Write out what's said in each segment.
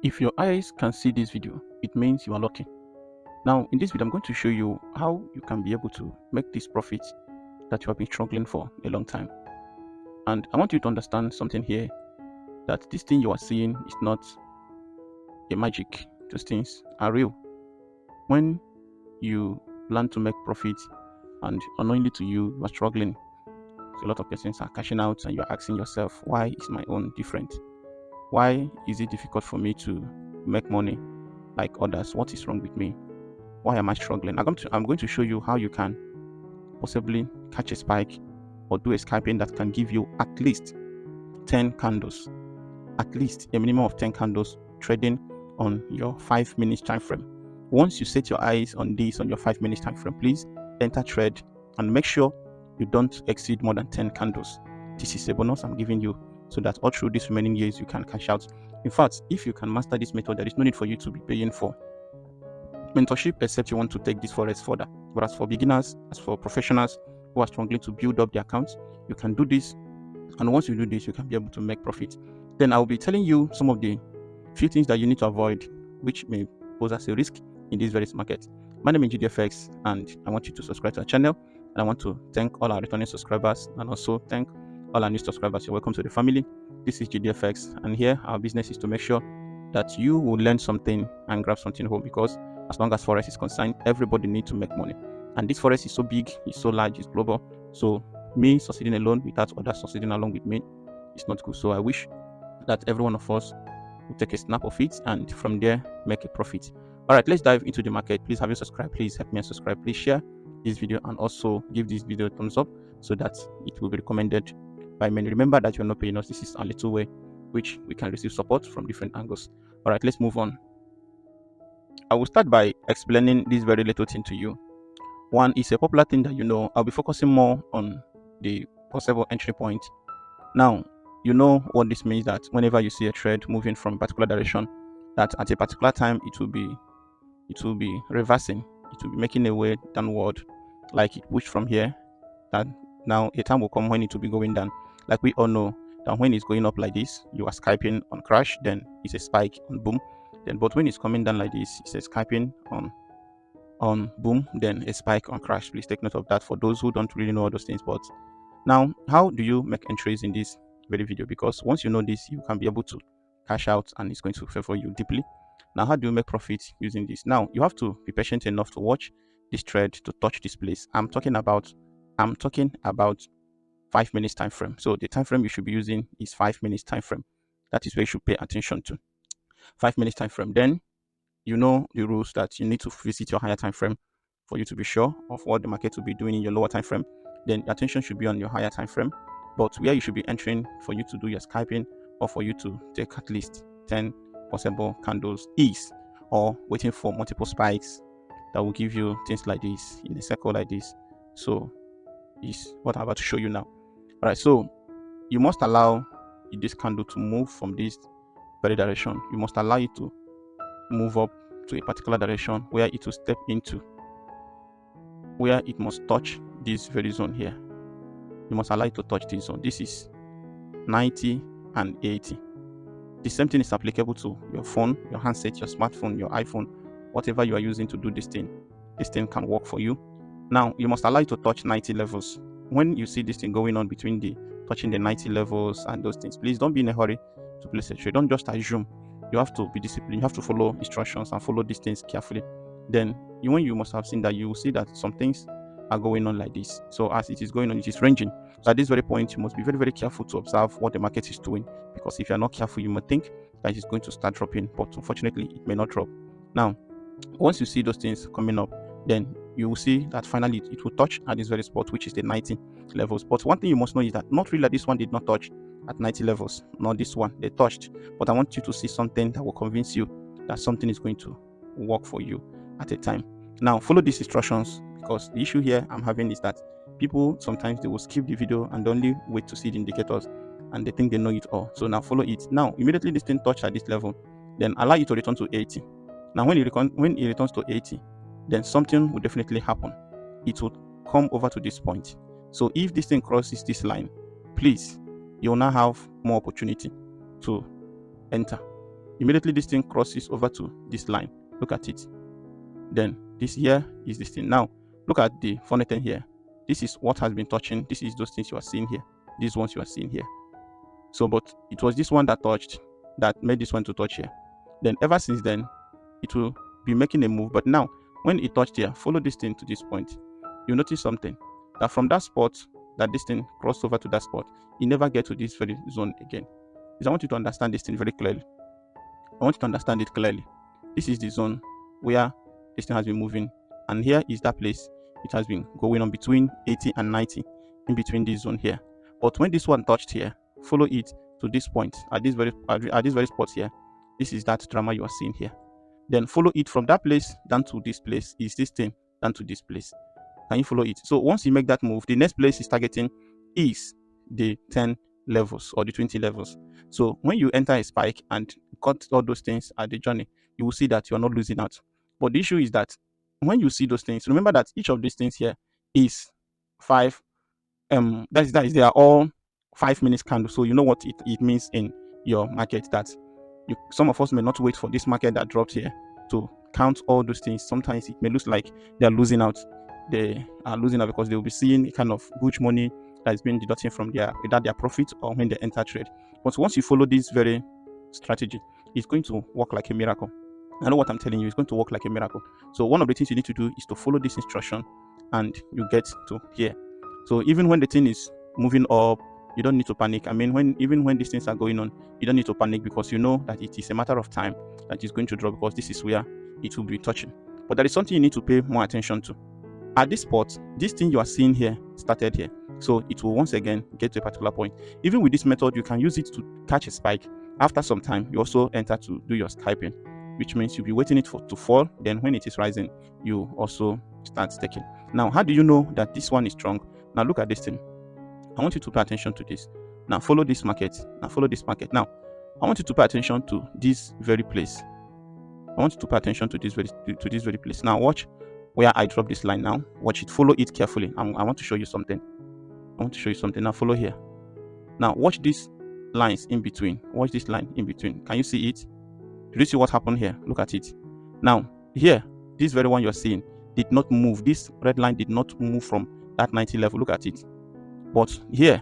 If your eyes can see this video, it means you are lucky. Now, in this video, I'm going to show you how you can be able to make this profit that you have been struggling for a long time. And I want you to understand something here, that this thing you are seeing is not a magic. Those things are real. When you plan to make profit and unknowingly to you are struggling, so a lot of persons are cashing out and you're asking yourself, why is my own different? Why is it difficult for me to make money like others? What is wrong with me? Why am I struggling? I'm going to show you how you can possibly catch a spike or do a scalping that can give you at least 10 candles, at least a minimum of 10 candles trading on your 5 minutes time frame. Once you set your eyes on this on your 5 minutes time frame, please enter trade and make sure you don't exceed more than 10 candles. This is a bonus I'm giving you so that all through these remaining years you can cash out. In fact, if you can master this method, there is no need for you to be paying for mentorship except you want to take this Forex further. But as for beginners, as for professionals who are struggling to build up their accounts, you can do this, and once you do this, you can be able to make profit. Then I'll be telling you some of the few things that you need to avoid, which may pose as a risk in this various market. My name is GDFX, and I want you to subscribe to our channel. And I want to thank all our returning subscribers and also thank all our new subscribers. You're welcome to the family. This is GDFX, and here our business is to make sure that you will learn something and grab something home, because as long as Forex is concerned, everybody needs to make money. And this Forex is so big, it's so large, it's global. So me succeeding alone without others succeeding along with me is not good. So I wish that every one of us will take a snap of it and from there make a profit. All right, let's dive into the market. Please have you subscribed. Please help me and subscribe. Please share this video and also give this video a thumbs up so that it will be recommended by many. Remember that you're not paying us. This is a little way which we can receive support from different angles. All right, let's move on. I will start by explaining this very little thing to you. One is a popular thing that you know. I'll be focusing more on the possible entry point. Now, you know what this means, that whenever you see a trade moving from a particular direction, that at a particular time it will be reversing, it will be making a way downward, like it pushed from here. That now a time will come when it will be going down. Like we all know that when it's going up like this, you are scalping on crash, then it's a spike on boom. Then but when it's coming down like this, it's a scalping on boom, then a spike on crash. Please take note of that for those who don't really know all those things. But now, how do you make entries in this very video? Because once you know this, you can be able to cash out and it's going to favor you deeply. Now, how do you make profit using this? Now, you have to be patient enough to watch this trade to touch this place. I'm talking about 5 minutes time frame. So the time frame you should be using is 5 minutes time frame. That is where you should pay attention to. 5 minutes time frame. Then you know the rules that you need to visit your higher time frame for you to be sure of what the market will be doing in your lower time frame. Then your attention should be on your higher time frame, but where you should be entering for you to do your scalping or for you to take at least 10 possible candles is, or waiting for multiple spikes that will give you things like this in a circle like this. So is what I'm about to show you now. All right, so you must allow this candle to move from this very direction. You must allow it to move up to a particular direction where it will step into, where it must touch this very zone here. You must allow it to touch this zone. This is 90 and 80. The same thing is applicable to your phone, your handset, your smartphone, your iPhone, whatever you are using to do this thing can work for you. Now you must allow it to touch 90 levels. When you see this thing going on between the touching the 90 levels and those things, please don't be in a hurry to place a trade. Don't just assume. You have to be disciplined. You have to follow instructions and follow these things carefully. Then when you must have seen that, you will see that some things are going on like this. So as it is going on, it is ranging. So at this very point, you must be very, very careful to observe what the market is doing, because if you are not careful, you might think that it's going to start dropping, but unfortunately it may not drop. Now, once you see those things coming up, then you will see that finally it will touch at this very spot, which is the 90 levels. But one thing you must know is that not really this one did not touch at 90 levels, not this one, they touched. But I want you to see something that will convince you that something is going to work for you at a time. Now follow these instructions, because the issue here I'm having is that people sometimes they will skip the video and only wait to see the indicators and they think they know it all. So now follow it. Now immediately this thing touched at this level, then allow it to return to 80. Now when it returns to 80, then something will definitely happen. It will come over to this point. So if this thing crosses this line, please, you'll now have more opportunity to enter. Immediately this thing crosses over to this line. Look at it. Then this here is this thing. Now look at the funny thing here. This is what has been touching. This is those things you are seeing here. These ones you are seeing here. So, but it was this one that touched, that made this one to touch here. Then ever since then, it will be making a move. But now, when it touched here, follow this thing to this point. You notice something, that from that spot, that this thing crossed over to that spot, it never get to this very zone again. Because I want you to understand this thing very clearly. I want you to understand it clearly. This is the zone where this thing has been moving, and here is that place it has been going on between 80 and 90, in between this zone here. But when this one touched here, follow it to this point at this very spot here. This is that drama you are seeing here. Then follow it from that place down to this place. Is this thing down to this place? Can you follow it? So once you make that move, the next place is targeting is the 10 levels or the 20 levels. So when you enter a spike and cut all those things at the journey, you will see that you are not losing out. But the issue is that when you see those things, remember that each of these things here is 5. That is they are all 5 minutes candle. So you know what it means in your market, that some of us may not wait for this market that dropped here to count all those things. Sometimes it may look like they are losing out. They are losing out because they will be seeing a kind of huge money that is being deducted from their profit or when they enter trade. But once you follow this very strategy, it's going to work like a miracle. I know what I'm telling you, it's going to work like a miracle. So one of the things you need to do is to follow this instruction and you get to here. So even when the thing is moving up, you don't need to panic. I mean, even when these things are going on, you don't need to panic, because you know that it is a matter of time that it's going to drop, because this is where it will be touching. But there is something you need to pay more attention to. At this spot, this thing you are seeing here started here. So it will once again get to a particular point. Even with this method, you can use it to catch a spike. After some time, you also enter to do your scalping, which means you'll be waiting it to fall. Then when it is rising, you also start staking. Now, how do you know that this one is strong? Now look at this thing. I want you to pay attention to this. Now follow this market. Now follow this market. Now I want you to pay attention to this very place. I want you to pay attention to this very place. Now watch where I drop this line. Now watch it. Follow it carefully. I want to show you something. Now follow here. Now watch these lines in between. Watch this line in between. Can you see it? Do you see what happened here? Look at it. Now here, this very one you're seeing did not move. This red line did not move from that 90 level. Look at it. But here,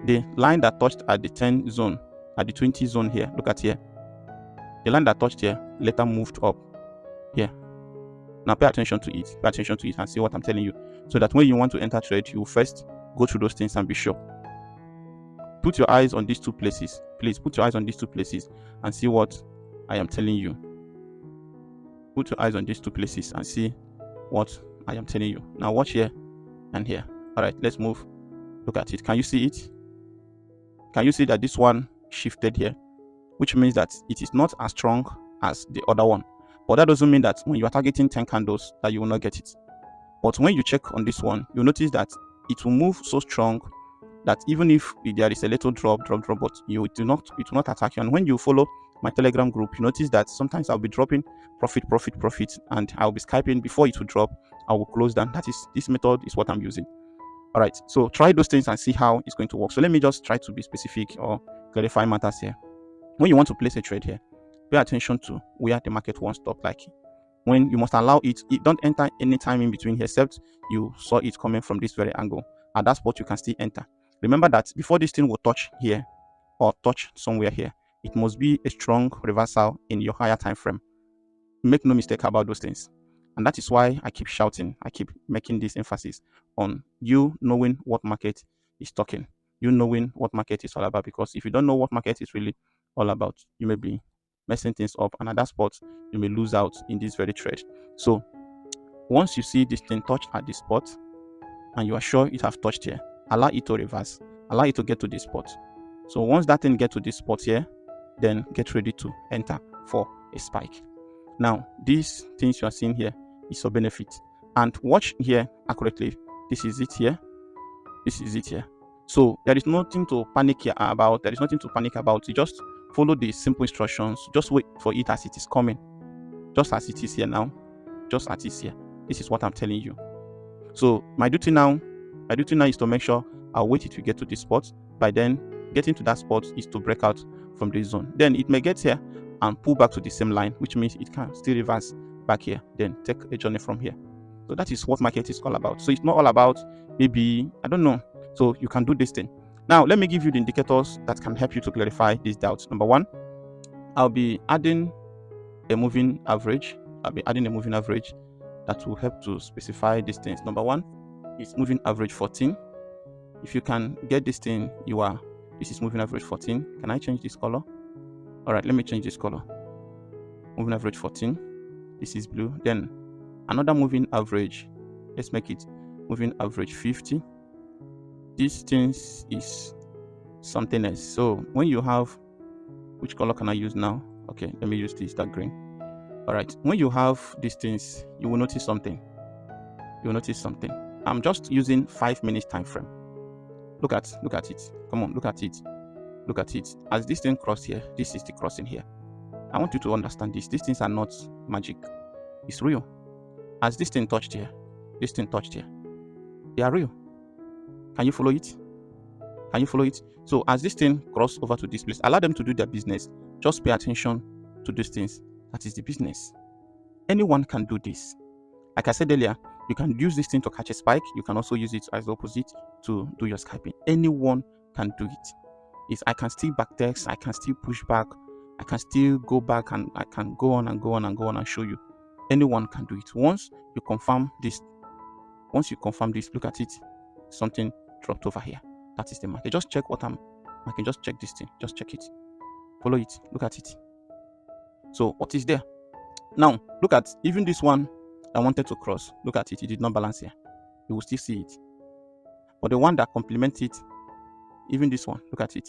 the line that touched at the 10 zone, at the 20 zone here, look at here. The line that touched here later moved up here. Now pay attention to it. Pay attention to it and see what I'm telling you. So that when you want to enter trade, you first go through those things and be sure. Put your eyes on these two places. Please put your eyes on these two places and see what I am telling you. Put your eyes on these two places and see what I am telling you. Now watch here and here. All right, let's move. Look at it. Can you see it? Can you see that this one shifted here? Which means that it is not as strong as the other one. But that doesn't mean that when you are targeting 10 candles that you will not get it. But when you check on this one, you'll notice that it will move so strong that even if there is a little drop, but it will not attack you. And when you follow my Telegram group, you notice that sometimes I'll be dropping profit, and I'll be scalping before it will drop. I will close down. This method is what I'm using. All right, so try those things and see how it's going to work. So let me just try to be specific or clarify matters here. When you want to place a trade here, pay attention to where the market won't stop. Like when you must allow it don't enter any time in between here, except you saw it coming from this very angle. At that spot, you can still enter. Remember that before this thing will touch here or touch somewhere here, it must be a strong reversal in your higher time frame. Make no mistake about those things. And that is why I keep shouting, I keep making this emphasis on you knowing what market is talking, you knowing what market is all about. Because if you don't know what market is really all about, you may be messing things up, and at that spot, you may lose out in this very trade. So once you see this thing touch at this spot, and you are sure it have touched here, allow it to reverse, allow it to get to this spot. So once that thing get to this spot here, then get ready to enter for a spike. Now, these things you are seeing here is for benefit. And watch here accurately. This is it here. This is it here. So there is nothing to panic here about. There is nothing to panic about. You just follow the simple instructions. Just wait for it as it is coming. Just as it is here now. Just as it is here. This is what I'm telling you. So my duty now is to make sure I'll wait till you get to this spot. By then, getting to that spot is to break out from this zone. Then it may get here and pull back to the same line, which means it can still reverse back here, then take a journey from here. So that is what market is all about. So it's not all about maybe, I don't know. So you can do this thing. Now, let me give you the indicators that can help you to clarify these doubts. Number one, I'll be adding a moving average. That will help to specify these things. Number one is moving average 14. If you can get this thing, this is moving average 14. Can I change this color? All right, let me change this color. Moving average 14. This is blue. Then another moving average. Let's make it moving average 50. This thing is something else. So when you have, which color can I use now? Okay, let me use this dark green. All right, when you have these things, you will notice something. I'm just using 5 minutes time frame. Look at it. Come on, look at it. As this thing cross here, this is the crossing here. I want you to understand this. These things are not magic. It's real. As this thing touched here, they are real. Can you follow it? So as this thing cross over to this place, allow them to do their business. Just pay attention to these things. That is the business. Anyone can do this. Like I said earlier, you can use this thing to catch a spike. You can also use it as the opposite to do your scalping. Anyone can do it. I can still backtest, I can still push back, I can still go back, and I can go on and show you. Anyone can do it. Once you confirm this, look at it. Something dropped over here. That is the market. Just check what I'm marking. Just check this thing. Just check it. Follow it. Look at it. So what is there? Now look at even this one I wanted to cross. Look at it. It did not balance here. You will still see it. But the one that complements it, even this one, look at it.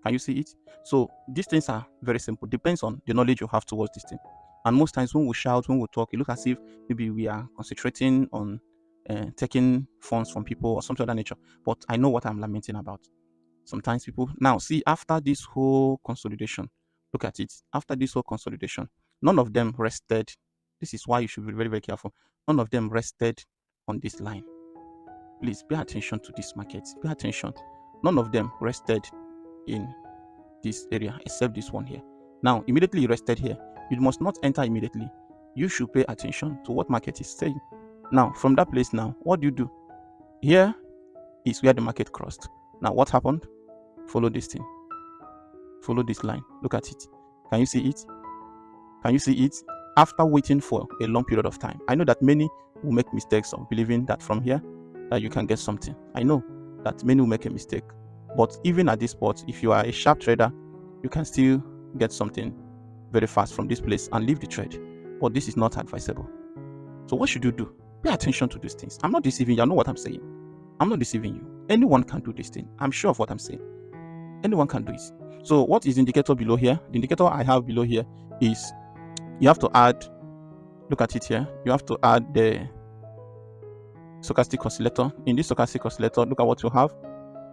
Can you see it? So these things are very simple. Depends on the knowledge you have towards this thing. And most times when we shout, when we talk, it looks as if maybe we are concentrating on taking funds from people or something of that nature. But I know what I'm lamenting about. Sometimes people now see after this whole consolidation, look at it. After this whole consolidation, none of them rested. This is why you should be very, very careful. None of them rested on this line. Please pay attention to this market. Pay attention. None of them rested in this area except this one here. Now, immediately you rested here. You must not enter immediately. You should pay attention to what market is saying. Now, from that place now, what do you do? Here is where the market crossed. Now, what happened? Follow this thing. Follow this line. Look at it. Can you see it? Can you see it? After waiting for a long period of time. I know that many will make mistakes of believing that from here that you can get something. I know that many will make a mistake. But even at this spot, if you are a sharp trader, you can still get something very fast from this place and leave the trade. But this is not advisable. So what should you do? Pay attention to these things. I'm not deceiving you. I know what I'm saying. I'm not deceiving you. Anyone can do this thing. I'm sure of what I'm saying. Anyone can do it. So what is the indicator below here? The indicator I have below here is you have to add, look at it here. You have to add the stochastic oscillator. In this stochastic oscillator, look at what you have.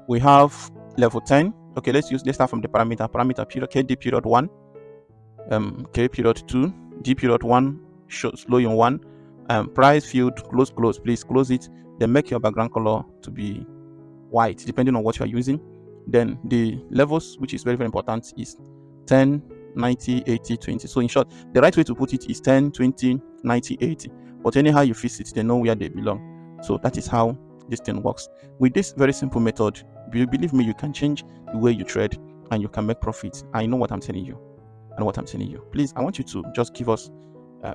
We have level 10. Okay, let's start from the parameter period, KD period 1, K period 2, D period 1, slow in 1, price field, close, please close it. Then make your background color to be white, depending on what you are using. Then the levels, which is very, very important, is 10, 90, 80, 20. So in short, the right way to put it is 10, 20, 90, 80. But anyhow you fix it, they know where they belong. So that is how this thing works. With this very simple method, believe me, you can change the way you trade and you can make profits. I know what I'm telling you. Please, I want you to just give us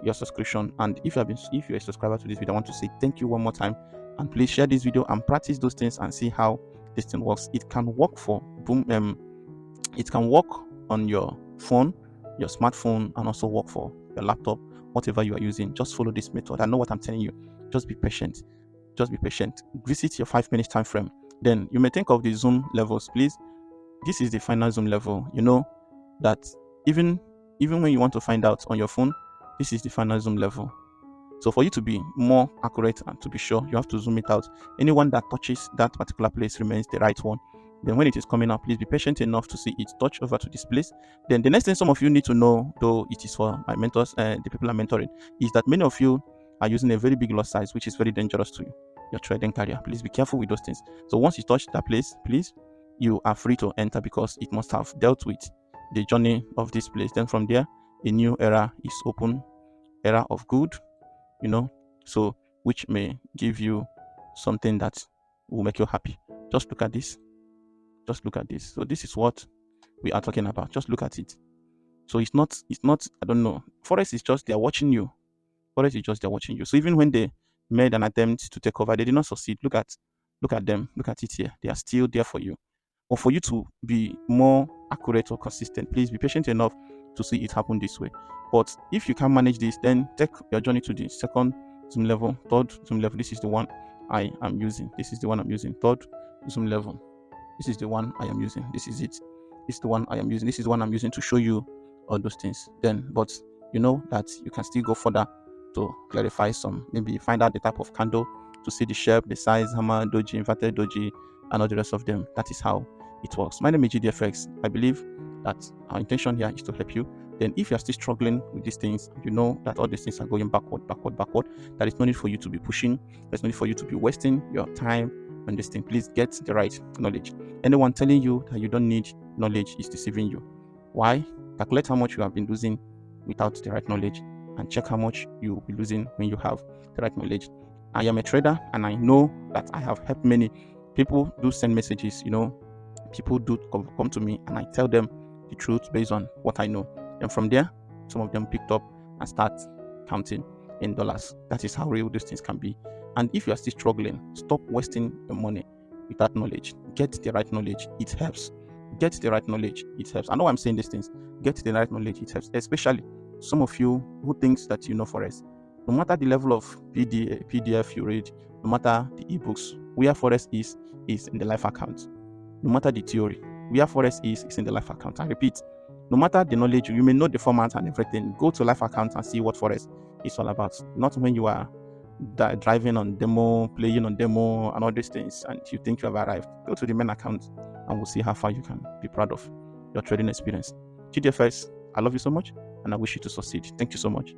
your subscription. And if you're a subscriber to this video, I want to say thank you one more time. And please share this video and practice those things and see how this thing works. It can work for it can work on your phone, your smartphone, and also work for your laptop, whatever you are using. Just follow this method. I know what I'm telling you. Just be patient. Visit your 5 minutes time frame. Then you may think of the zoom levels. Please, this is the final zoom level. You know that even when you want to find out on your phone, this is the final zoom level. So for you to be more accurate and to be sure, you have to zoom it out. Anyone that touches that particular place remains the right one. Then when it is coming up, please be patient enough to see it touch over to this place. Then the next thing some of you need to know, though it is for my mentors, the people I'm mentoring, is that many of you are using a very big lot size, which is very dangerous to your trading career. Please be careful with those things. So once you touch that place, please, you are free to enter because it must have dealt with the journey of this place. Then from there, a new era is open, era of good, you know, so which may give you something that will make you happy. Just look at this. Just look at this. So this is what we are talking about. Just look at it. So it's not, I don't know. Forex is just they're watching you. Forex is just they're watching you. So even when they made an attempt to take over, they did not succeed. Look at them. Look at it here. They are still there for you. Or for you to be more accurate or consistent, please be patient enough to see it happen this way. But if you can manage this, then take your journey to the second zoom level, third zoom level. This is the one I am using. This is the one I'm using. Third zoom level. This is the one I am using. This is it. This is the one I am using. This is the one I'm using to show you all those things. Then, but you know that you can still go further to clarify some. Maybe find out the type of candle to see the shape, the size, hammer, doji, inverted doji, and all the rest of them. That is how it works. My name is GDFX. I believe that our intention here is to help you. Then if you are still struggling with these things, you know that all these things are going backward. There is no need for you to be pushing. There's no need for you to be wasting your time on this thing. Please get the right knowledge. Anyone telling you that you don't need knowledge is deceiving you. Why? Calculate how much you have been losing without the right knowledge and check how much you will be losing when you have the right knowledge. I am a trader and I know that I have helped many people. Do send messages, you know, people do come to me and I tell them the truth based on what I know. And from there, some of them picked up and start counting in dollars. That is how real these things can be. And if you are still struggling, stop wasting your money without knowledge. Get the right knowledge. It helps. Get the right knowledge. It helps. I know I'm saying these things. Get the right knowledge. It helps. Especially some of you who thinks that you know Forex. No matter the level of PDF you read, no matter the ebooks, where Forex is in the live account. No matter the theory, where Forex is in the live account. I repeat, no matter the knowledge, you may know the format and everything. Go to live account and see what Forex is all about. Not when you are driving on demo, playing on demo, and all these things, and you think you have arrived. Go to the main account, and we'll see how far you can be proud of your trading experience. GDFX, I love you so much, and I wish you to succeed. Thank you so much.